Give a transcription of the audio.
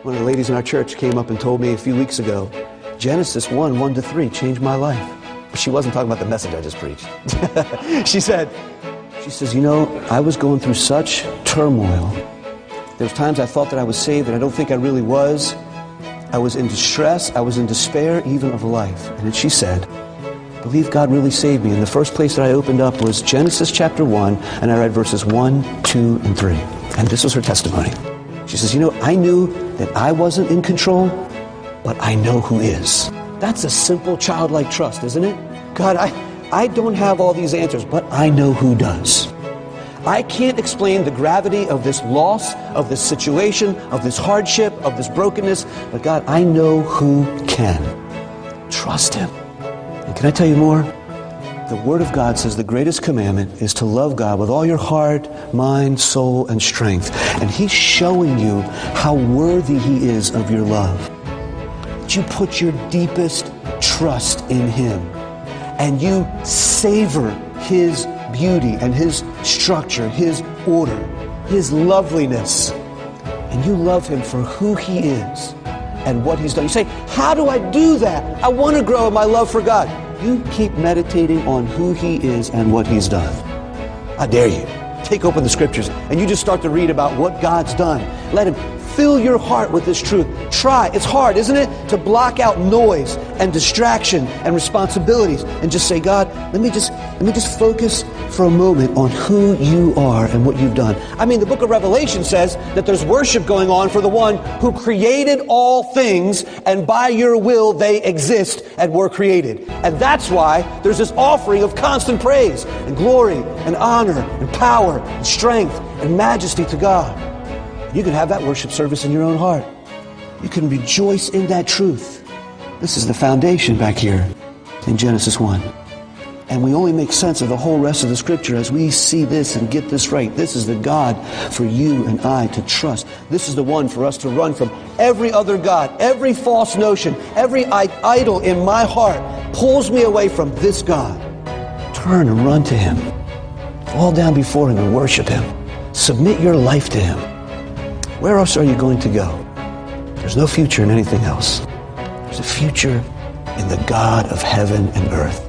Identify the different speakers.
Speaker 1: One of the ladies in our church came up and told me a few weeks ago, Genesis 1:1-3 changed my life. She wasn't talking about the message I just preached. She says, you know, I was going through such turmoil. There's times I thought that I was saved, and I don't think I really was. I was in distress. I was in despair, even of life. And then she said, I believe God really saved me. And the first place that I opened up was Genesis chapter 1, and I read verses 1, 2, and 3. And this was her testimony. She says, you know, I knew that I wasn't in control, but I know who is. That's a simple childlike trust, isn't it? God, I don't have all these answers, but I know who does. I can't explain the gravity of this loss, of this situation, of this hardship, of this brokenness, but God, I know who can. Trust Him. And can I tell you more? The Word of God says the greatest commandment is to love God with all your heart, mind, soul, and strength. And He's showing you how worthy He is of your love. That you put your deepest trust in Him. And you savor His beauty and His structure, His order, His loveliness. And you love Him for who He is and what He's done. You say, how do I do that? I want to grow in my love for God. You keep meditating on who He is and what He's done. I dare you. Take open the Scriptures and you just start to read about what God's done. Let Him fill your heart with this truth. Try. It's hard, isn't it? To block out noise and distraction and responsibilities and just say, God, let me just focus for a moment on who you are and what you've done. I mean, the book of Revelation says that there's worship going on for the one who created all things, and by your will they exist and were created. And that's why there's this offering of constant praise and glory and honor and power and strength and majesty to God. You can have that worship service in your own heart. You can rejoice in that truth. This is the foundation back here in Genesis 1. And we only make sense of the whole rest of the Scripture as we see this and get this right. This is the God for you and I to trust. This is the one for us to run from. Every other God, every false notion, every idol in my heart pulls me away from this God. Turn and run to Him. Fall down before Him and worship Him. Submit your life to Him. Where else are you going to go? There's no future in anything else. There's a future in the God of heaven and earth.